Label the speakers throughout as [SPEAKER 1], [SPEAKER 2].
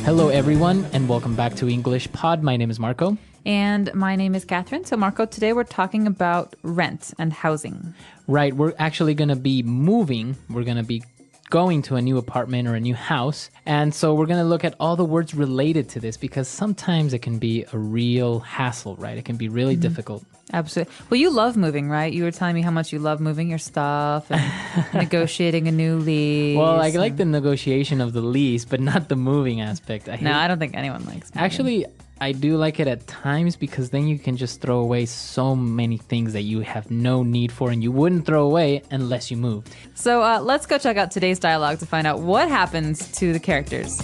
[SPEAKER 1] Hello, everyone, and welcome back to English Pod. My name is Marco.
[SPEAKER 2] And my name is Catherine. So, Marco, today we're talking about rent and housing.
[SPEAKER 1] Right, we're actually going to be moving. We're going to be going to a new apartment or a new house. And so we're going to look at all the words related to this because sometimes it can be a real hassle, right? It can be really difficult.
[SPEAKER 2] Absolutely. Well, you love moving, right? You were telling me how much you love moving your stuff and negotiating a new lease.
[SPEAKER 1] Well, I like the negotiation of the lease, but not the moving aspect.
[SPEAKER 2] I don't think anyone likes moving.
[SPEAKER 1] Actually, I do like it at times because then you can just throw away so many things that you have no need for and you wouldn't throw away unless you moved.
[SPEAKER 2] So let's go check out today's dialogue to find out what happens to the characters.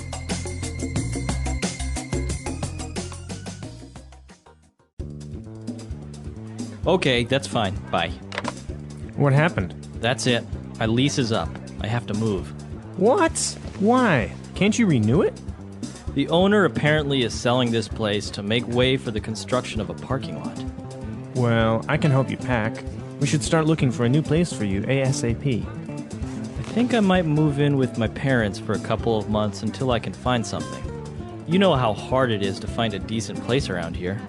[SPEAKER 3] Okay, that's fine. Bye.
[SPEAKER 4] What happened?
[SPEAKER 3] That's it. My lease is up. I have to move.
[SPEAKER 4] What? Why? Can't you renew it?
[SPEAKER 3] The owner apparently is selling this place to make way for the construction of a parking lot.
[SPEAKER 4] Well, I can help you pack. We should start looking for a new place for you ASAP.
[SPEAKER 3] I think I might move in with my parents for a couple of months until I can find something. You know how hard it is to find a decent place around here.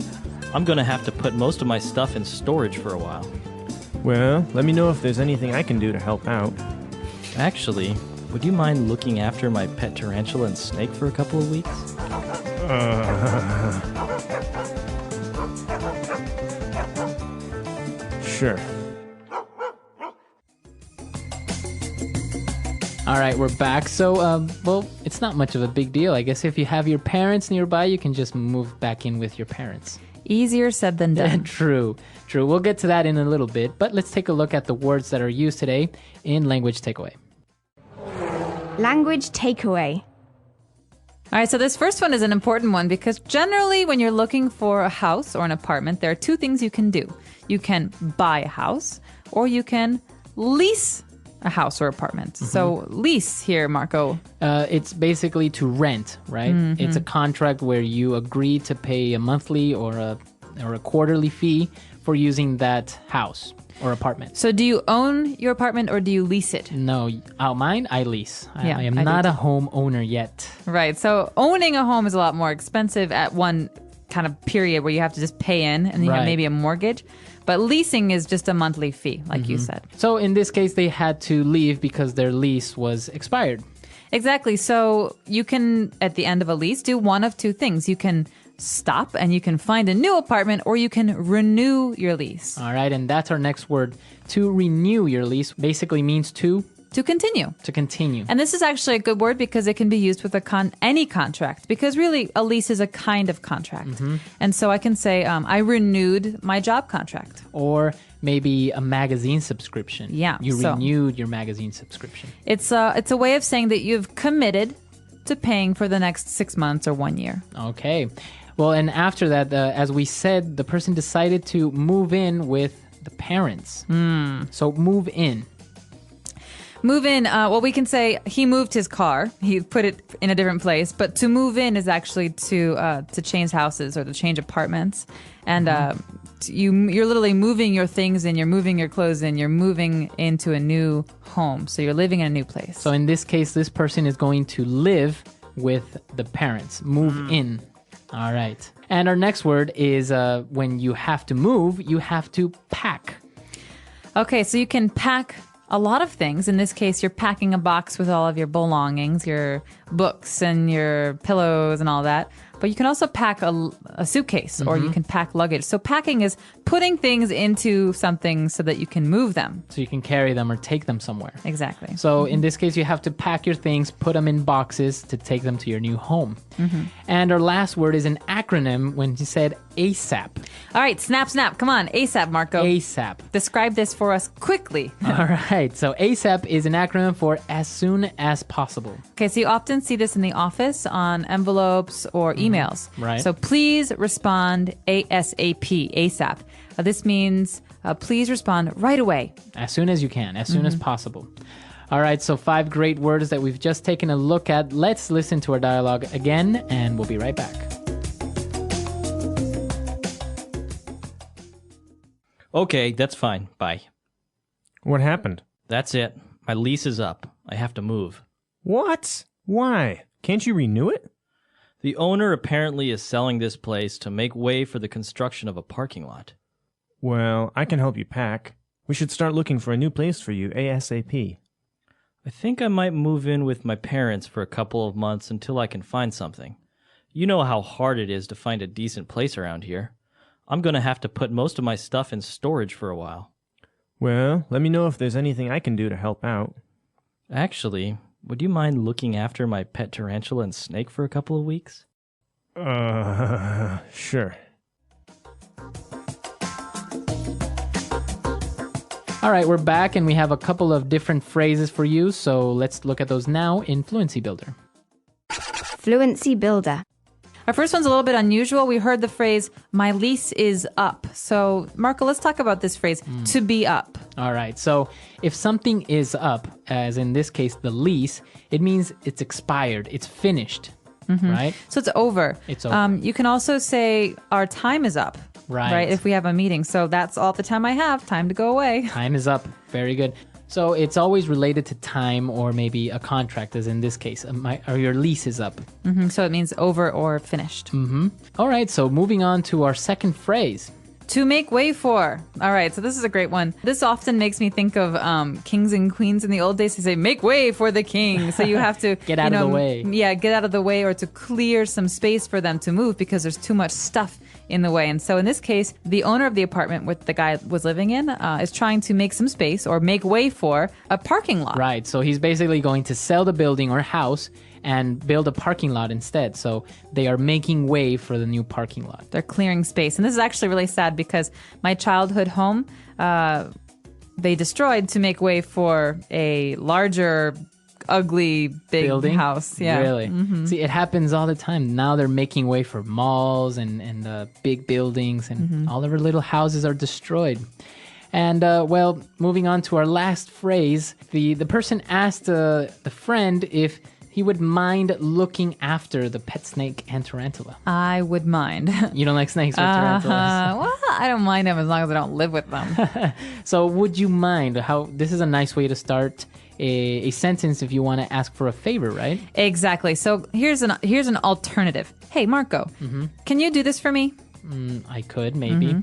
[SPEAKER 3] I'm gonna have to put most of my stuff in storage for a while.
[SPEAKER 4] Well, let me know if there's anything I can do to help out.
[SPEAKER 3] Actually, would you mind looking after my pet tarantula and snake for a couple of weeks?
[SPEAKER 4] Sure.
[SPEAKER 1] All right, we're back. So, well, it's not much of a big deal. I guess if you have your parents nearby, you can just move back in with your parents.
[SPEAKER 2] Easier said than done.
[SPEAKER 1] True. We'll get to that in a little bit, but let's take a look at the words that are used today in Language Takeaway.
[SPEAKER 5] Language takeaway.
[SPEAKER 2] All right, so this first one is an important one because generally when you're looking for a house or an apartment, there are two things you can do. You can buy a house or you can lease a house or apartment. Mm-hmm. So lease here, Marco.
[SPEAKER 1] It's basically to rent, right? Mm-hmm. It's a contract where you agree to pay a monthly or a quarterly fee for using that house or apartment.
[SPEAKER 2] So do you own your apartment or do you lease it?
[SPEAKER 1] No, mine, I lease.
[SPEAKER 2] Yeah,
[SPEAKER 1] I am not a homeowner yet.
[SPEAKER 2] Right. So owning a home is a lot more expensive at one kind of period where you have to just pay in and you have maybe a mortgage. But leasing is just a monthly fee, like you said.
[SPEAKER 1] So in this case, they had to leave because their lease was expired.
[SPEAKER 2] Exactly. So you can, at the end of a lease, do one of two things. You can stop and you can find a new apartment or you can renew your lease.
[SPEAKER 1] All right. And that's our next word. To renew your lease basically means to
[SPEAKER 2] continue.
[SPEAKER 1] To continue.
[SPEAKER 2] And this is actually a good word because it can be used with any contract because really a lease is a kind of contract. Mm-hmm. And so I can say I renewed my job contract.
[SPEAKER 1] Or maybe a magazine subscription.
[SPEAKER 2] Yeah.
[SPEAKER 1] You renewed your magazine subscription.
[SPEAKER 2] It's a way of saying that you've committed to paying for the next 6 months or 1 year.
[SPEAKER 1] Okay. Well, and after that, as we said, the person decided to move in with the parents. So move in.
[SPEAKER 2] Move in, well, we can say he moved his car. He put it in a different place. But to move in is actually to change houses or to change apartments. And you're literally moving your things in, you're moving your clothes in, you're moving into a new home. So you're living in a new place.
[SPEAKER 1] So in this case, this person is going to live with the parents. Move in. All right. And our next word is when you have to move, you have to pack.
[SPEAKER 2] Okay, so you can pack a lot of things. In this case, you're packing a box with all of your belongings, your books and your pillows and all that. But you can also pack a suitcase or you can pack luggage. So packing is putting things into something so that you can move them.
[SPEAKER 1] So you can carry them or take them somewhere.
[SPEAKER 2] Exactly.
[SPEAKER 1] So in this case, you have to pack your things, put them in boxes to take them to your new home. And our last word is an acronym when you said ASAP.
[SPEAKER 2] All right, snap. Come on, ASAP, Marco.
[SPEAKER 1] ASAP.
[SPEAKER 2] Describe this for us quickly.
[SPEAKER 1] All right. So ASAP is an acronym for as soon as possible.
[SPEAKER 2] Okay, so you often see this in the office on envelopes or emails.
[SPEAKER 1] Right.
[SPEAKER 2] So please respond ASAP, ASAP. This means please respond right away.
[SPEAKER 1] As soon as you can, as soon as possible. All right, so 5 great words that we've just taken a look at. Let's listen to our dialogue again, and we'll be right back.
[SPEAKER 3] Okay, that's fine. Bye.
[SPEAKER 4] What happened?
[SPEAKER 3] That's it. My lease is up. I have to move.
[SPEAKER 4] What? Why? Can't you renew it?
[SPEAKER 3] The owner apparently is selling this place to make way for the construction of a parking lot.
[SPEAKER 4] Well, I can help you pack. We should start looking for a new place for you ASAP.
[SPEAKER 3] I think I might move in with my parents for a couple of months until I can find something. You know how hard it is to find a decent place around here. I'm going to have to put most of my stuff in storage for a while.
[SPEAKER 4] Well, let me know if there's anything I can do to help out.
[SPEAKER 3] Actually, would you mind looking after my pet tarantula and snake for a couple of weeks?
[SPEAKER 4] Sure.
[SPEAKER 1] All right, we're back and we have a couple of different phrases for you. So let's look at those now in Fluency Builder.
[SPEAKER 5] Fluency Builder.
[SPEAKER 2] Our first one's a little bit unusual. We heard the phrase, my lease is up. So, Marco, let's talk about this phrase, to be up.
[SPEAKER 1] All right, so if something is up, as in this case, the lease, it means it's expired, it's finished, right?
[SPEAKER 2] So it's over.
[SPEAKER 1] It's over.
[SPEAKER 2] You can also say, our time is up.
[SPEAKER 1] Right.
[SPEAKER 2] If we have a meeting. So that's all the time I have. Time to go away.
[SPEAKER 1] Time is up. Very good. So it's always related to time or maybe a contract, as in this case, or your lease is up.
[SPEAKER 2] So it means over or finished.
[SPEAKER 1] All right, so moving on to our second phrase.
[SPEAKER 2] To make way for. All right, so this is a great one. This often makes me think of kings and queens in the old days. They say, make way for the king. So you have to
[SPEAKER 1] Get out of the way.
[SPEAKER 2] Yeah, get out of the way or to clear some space for them to move because there's too much stuff in the way. And so in this case, the owner of the apartment where the guy was living in is trying to make some space or make way for a parking lot.
[SPEAKER 1] Right, so he's basically going to sell the building or house and build a parking lot instead. So they are making way for the new parking lot.
[SPEAKER 2] They're clearing space. And this is actually really sad because my childhood home, they destroyed to make way for a larger, ugly, big
[SPEAKER 1] Building?
[SPEAKER 2] house. Yeah.
[SPEAKER 1] Really? See, it happens all the time. Now they're making way for malls and big buildings, and all of our little houses are destroyed. And, well, moving on to our last phrase, the person asked the friend if he would mind looking after the pet snake and tarantula.
[SPEAKER 2] I would mind.
[SPEAKER 1] You don't like snakes or tarantulas?
[SPEAKER 2] Well, I don't mind them as long as I don't live with them.
[SPEAKER 1] So would you mind? This is a nice way to start a sentence if you want to ask for a favor, right?
[SPEAKER 2] Exactly. So here's an alternative. Hey, Marco, can you do this for me?
[SPEAKER 1] I could, maybe.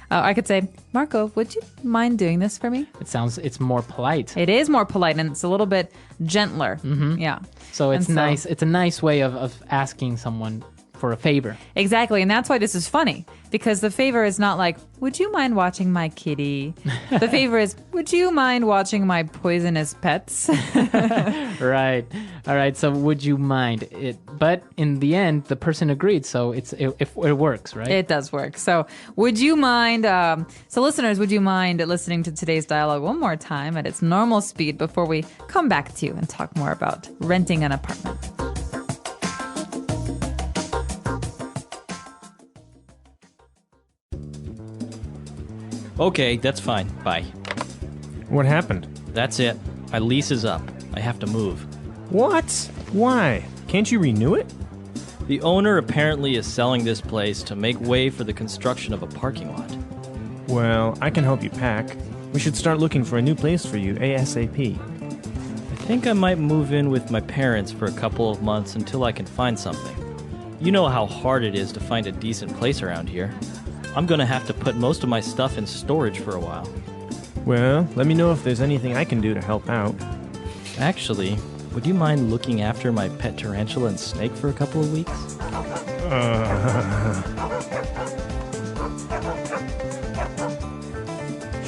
[SPEAKER 2] I could say, Marco, would you mind doing this for me?
[SPEAKER 1] It's more polite.
[SPEAKER 2] It is more polite and it's a little bit gentler. Yeah.
[SPEAKER 1] So it's
[SPEAKER 2] And so-
[SPEAKER 1] nice. It's a nice way of asking someone for a favor.
[SPEAKER 2] Exactly. And that's why this is funny because the favor is not like, would you mind watching my kitty? The favor is, would you mind watching my poisonous pets?
[SPEAKER 1] Right. All right. So would you mind it? But in the end, the person agreed. So it works, right?
[SPEAKER 2] It does work. So would you mind, so listeners, would you mind listening to today's dialogue one more time at its normal speed before we come back to you and talk more about renting an apartment?
[SPEAKER 3] Okay, that's fine. Bye.
[SPEAKER 4] What happened?
[SPEAKER 3] That's it. My lease is up. I have to move.
[SPEAKER 4] What? Why? Can't you renew it?
[SPEAKER 3] The owner apparently is selling this place to make way for the construction of a parking lot.
[SPEAKER 4] Well, I can help you pack. We should start looking for a new place for you ASAP.
[SPEAKER 3] I think I might move in with my parents for a couple of months until I can find something. You know how hard it is to find a decent place around here. I'm going to have to put most of my stuff in storage for a while.
[SPEAKER 4] Well, let me know if there's anything I can do to help out.
[SPEAKER 3] Actually, would you mind looking after my pet tarantula and snake for a couple of weeks?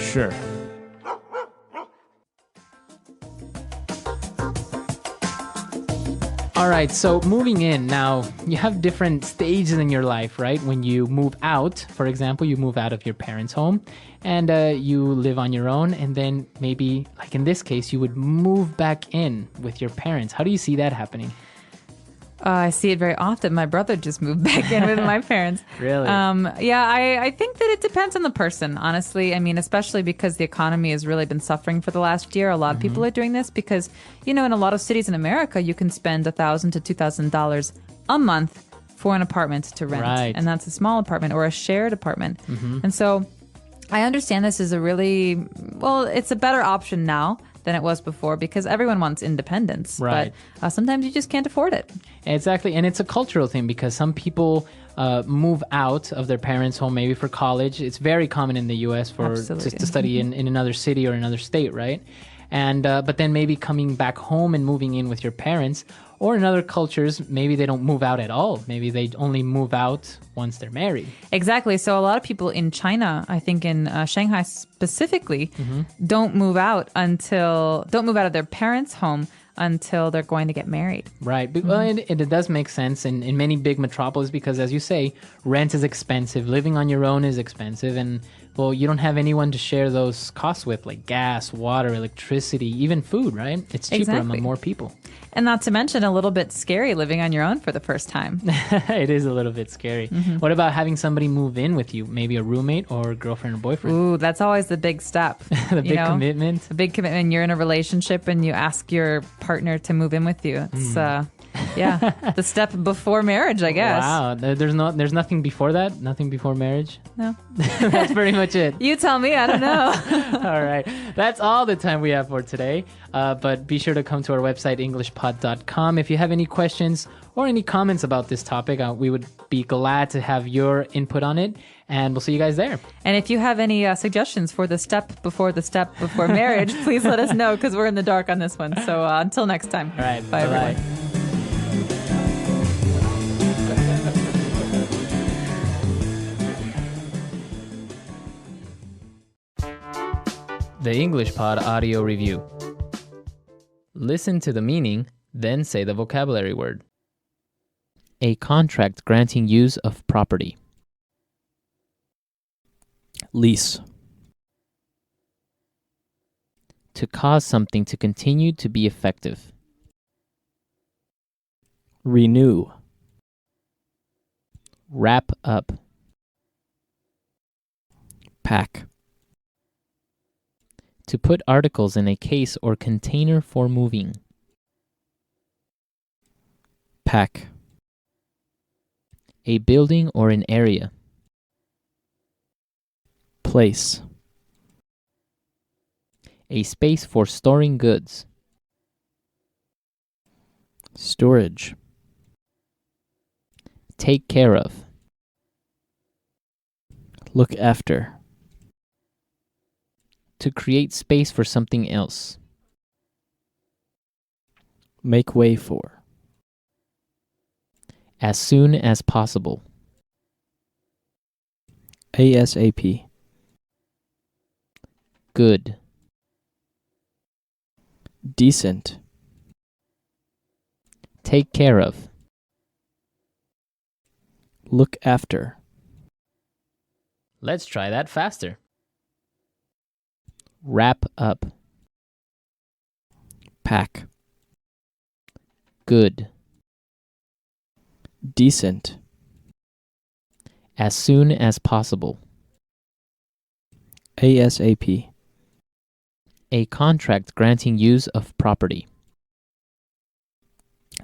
[SPEAKER 4] Sure.
[SPEAKER 1] All right, so moving in now, you have different stages in your life, right? When you move out, for example, you move out of your parents' home and you live on your own. And then maybe, like in this case, you would move back in with your parents. How do you see that happening?
[SPEAKER 2] I see it very often. My brother just moved back in with my parents.
[SPEAKER 1] Really?
[SPEAKER 2] Yeah, I think that it depends on the person, honestly. I mean, especially because the economy has really been suffering for the last year. A lot of people are doing this because, in a lot of cities in America, you can spend $1,000 to $2,000 a month for an apartment to rent.
[SPEAKER 1] Right.
[SPEAKER 2] And that's a small apartment or a shared apartment. And so I understand this is it's a better option now than it was before because everyone wants independence.
[SPEAKER 1] Right.
[SPEAKER 2] But sometimes you just can't afford it.
[SPEAKER 1] Exactly. And it's a cultural thing because some people move out of their parents' home maybe for college. It's very common in the U.S. for
[SPEAKER 2] Absolutely.
[SPEAKER 1] to study in another city or another state, right? And but then maybe coming back home and moving in with your parents. Or in other cultures, maybe they don't move out at all. Maybe they only move out once they're married.
[SPEAKER 2] Exactly. So a lot of people in China, I think in Shanghai specifically, don't move out of their parents' home until they're going to get married.
[SPEAKER 1] Right. Well, it does make sense in many big metropolis because, as you say, rent is expensive. Living on your own is expensive. And, well, you don't have anyone to share those costs with, like gas, water, electricity, even food, right? It's cheaper
[SPEAKER 2] Exactly.
[SPEAKER 1] among more people.
[SPEAKER 2] And not to mention a little bit scary living on your own for the first time.
[SPEAKER 1] It is a little bit scary. What about having somebody move in with you? Maybe a roommate or a girlfriend or boyfriend?
[SPEAKER 2] Ooh, that's always the big step.
[SPEAKER 1] The big commitment.
[SPEAKER 2] A big commitment. You're in a relationship and you ask your partner to move in with you. It's the step before marriage, I guess.
[SPEAKER 1] Wow. There's nothing before that? Nothing before marriage?
[SPEAKER 2] No.
[SPEAKER 1] That's pretty much it.
[SPEAKER 2] You tell me, I don't know.
[SPEAKER 1] All right. That's all the time we have for today. But be sure to come to our website, englishpod.com. If you have any questions or any comments about this topic, we would be glad to have your input on it. And we'll see you guys there.
[SPEAKER 2] And if you have any suggestions for the step before marriage, please let us know because we're in the dark on this one. So until next time.
[SPEAKER 1] All right.
[SPEAKER 2] Bye,
[SPEAKER 1] Bye-bye.
[SPEAKER 2] everyone.
[SPEAKER 1] The English Pod Audio Review. Listen to the meaning, then say the vocabulary word. A contract granting use of property.
[SPEAKER 3] Lease.
[SPEAKER 1] To cause something to continue to be effective.
[SPEAKER 3] Renew.
[SPEAKER 1] Wrap up.
[SPEAKER 3] Pack.
[SPEAKER 1] To put articles in a case or container for moving.
[SPEAKER 3] Pack.
[SPEAKER 1] A building or an area.
[SPEAKER 3] Place.
[SPEAKER 1] A space for storing goods.
[SPEAKER 3] Storage.
[SPEAKER 1] Take care of.
[SPEAKER 3] Look after.
[SPEAKER 1] To create space for something else.
[SPEAKER 3] Make way for.
[SPEAKER 1] As soon as possible.
[SPEAKER 3] ASAP.
[SPEAKER 1] Good.
[SPEAKER 3] Decent.
[SPEAKER 1] Take care of.
[SPEAKER 3] Look after.
[SPEAKER 1] Let's try that faster. Wrap up.
[SPEAKER 3] Pack.
[SPEAKER 1] Good.
[SPEAKER 3] Decent.
[SPEAKER 1] As soon as possible.
[SPEAKER 3] ASAP.
[SPEAKER 1] A contract granting use of property.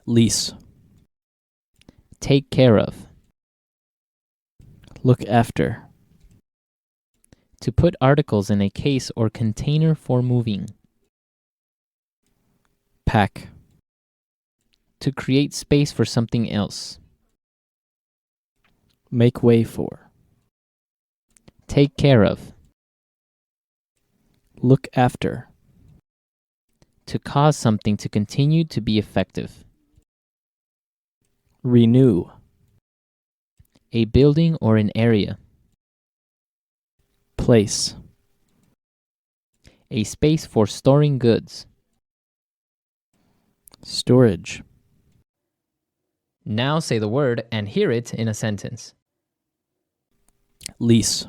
[SPEAKER 3] Lease.
[SPEAKER 1] Take care of.
[SPEAKER 3] Look after.
[SPEAKER 1] To put articles in a case or container for moving.
[SPEAKER 3] Pack.
[SPEAKER 1] To create space for something else.
[SPEAKER 3] Make way for.
[SPEAKER 1] Take care of.
[SPEAKER 3] Look after.
[SPEAKER 1] To cause something to continue to be effective.
[SPEAKER 3] Renew.
[SPEAKER 1] A building or an area.
[SPEAKER 3] Place.
[SPEAKER 1] A space for storing goods.
[SPEAKER 3] Storage.
[SPEAKER 1] Now say the word and hear it in a sentence.
[SPEAKER 3] Lease.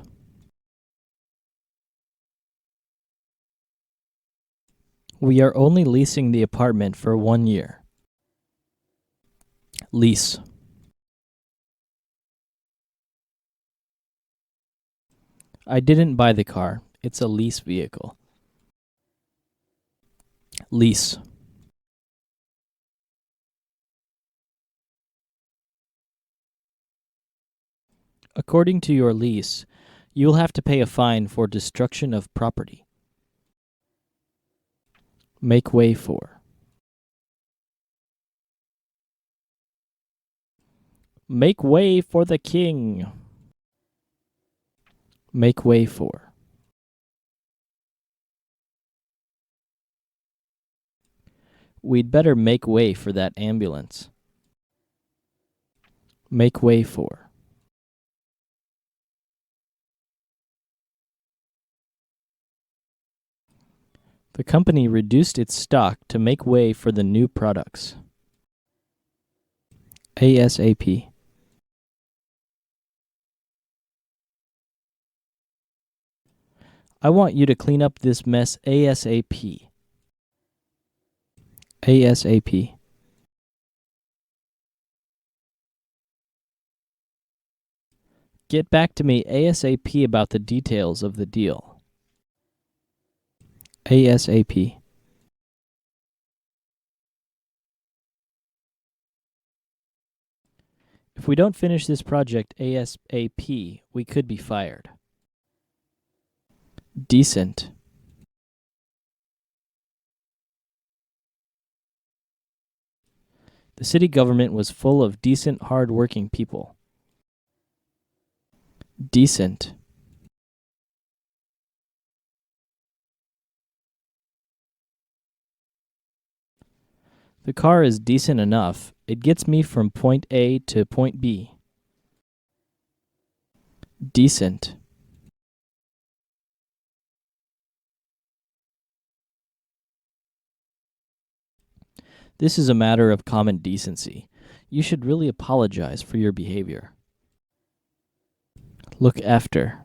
[SPEAKER 3] We are only leasing the apartment for 1 year. Lease. I didn't buy the car. It's a lease vehicle. Lease. According to your lease, you will have to pay a fine for destruction of property. Make way for. Make way for the king. Make way for. We'd better make way for that ambulance. Make way for. The company reduced its stock to make way for the new products. ASAP. I want you to clean up this mess ASAP. ASAP. Get back to me ASAP about the details of the deal. ASAP. If we don't finish this project ASAP, we could be fired. Decent. The city government was full of decent, hard-working people. Decent. The car is decent enough. It gets me from point A to point B. Decent. This is a matter of common decency. You should really apologize for your behavior. Look after.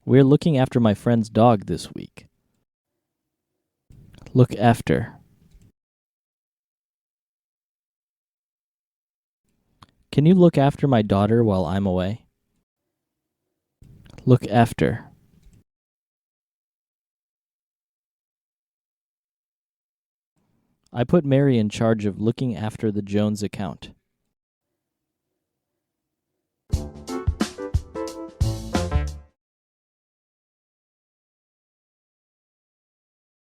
[SPEAKER 3] We're looking after my friend's dog this week. Look after. Can you look after my daughter while I'm away? Look after. I put Mary in charge of looking after the Jones account.